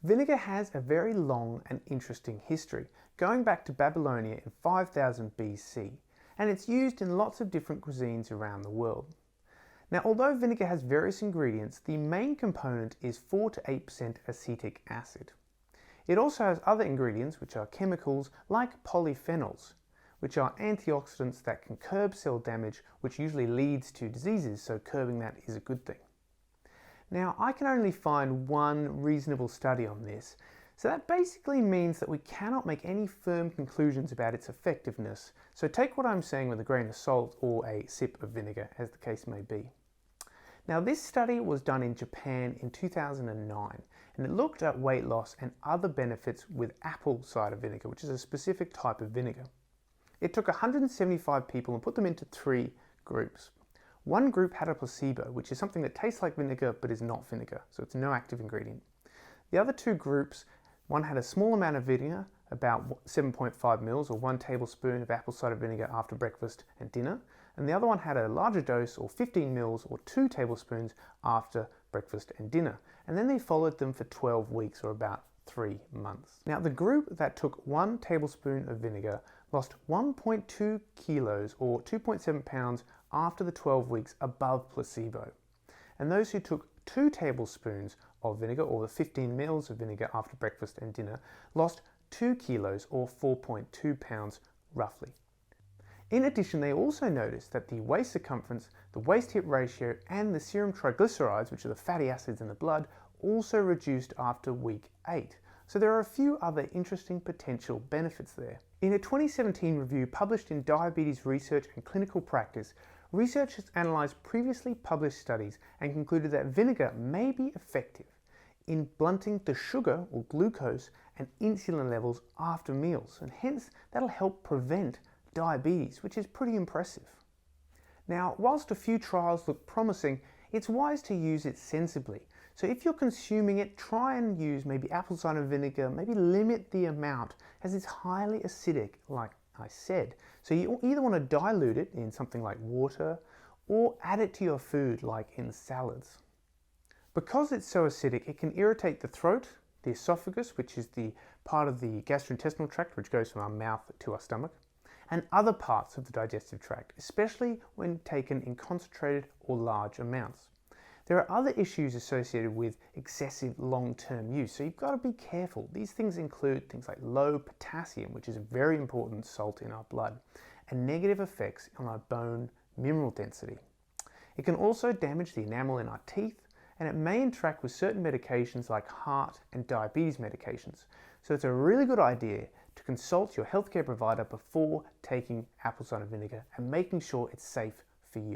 Vinegar has a very long and interesting history, going back to Babylonia in 5000 BC, and it's used in lots of different cuisines around the world. Now, although vinegar has various ingredients, the main component is 4 to 8% acetic acid. It also has other ingredients which are chemicals like polyphenols, which are antioxidants that can curb cell damage, which usually leads to diseases, so curbing that is a good thing. Now, I can only find one reasonable study on this, so that basically means that we cannot make any firm conclusions about its effectiveness, so take what I'm saying with a grain of salt or a sip of vinegar, as the case may be. Now, this study was done in Japan in 2009, and it looked at weight loss and other benefits with apple cider vinegar, which is a specific type of vinegar. It took 175 people and put them into 3 groups. One group had a placebo, which is something that tastes like vinegar but is not vinegar, so it's no active ingredient. The other 2 groups, one had a small amount of vinegar, about 7.5 mils or 1 tablespoon of apple cider vinegar after breakfast and dinner, and the other one had a larger dose or 15 mils or 2 tablespoons after breakfast and dinner. And then they followed them for 12 weeks or about 3 months. Now, the group that took 1 tablespoon of vinegar lost 1.2 kilos or 2.7 pounds after the 12 weeks above placebo. And those who took 2 tablespoons of vinegar or the 15 mils of vinegar after breakfast and dinner lost 2 kilos or 4.2 pounds roughly. In addition, they also noticed that the waist circumference, the waist-hip ratio, and the serum triglycerides, which are the fatty acids in the blood, also reduced after week 8. So there are a few other interesting potential benefits there. In a 2017 review published in Diabetes Research and Clinical Practice, researchers analysed previously published studies and concluded that vinegar may be effective in blunting the sugar or glucose and insulin levels after meals, and hence that'll help prevent diabetes, which is pretty impressive. Now, whilst a few trials look promising, it's wise to use it sensibly. So if you're consuming it, try and use maybe apple cider vinegar, maybe limit the amount, as it's highly acidic, like I said. So you either want to dilute it in something like water or add it to your food, like in salads. Because it's so acidic, it can irritate the throat, the esophagus, which is the part of the gastrointestinal tract which goes from our mouth to our stomach, and other parts of the digestive tract, especially when taken in concentrated or large amounts. There are other issues associated with excessive long-term use, so you've got to be careful. These things include things like low potassium, which is a very important salt in our blood, and negative effects on our bone mineral density. It can also damage the enamel in our teeth, and it may interact with certain medications like heart and diabetes medications. So it's a really good idea to consult your healthcare provider before taking apple cider vinegar and making sure it's safe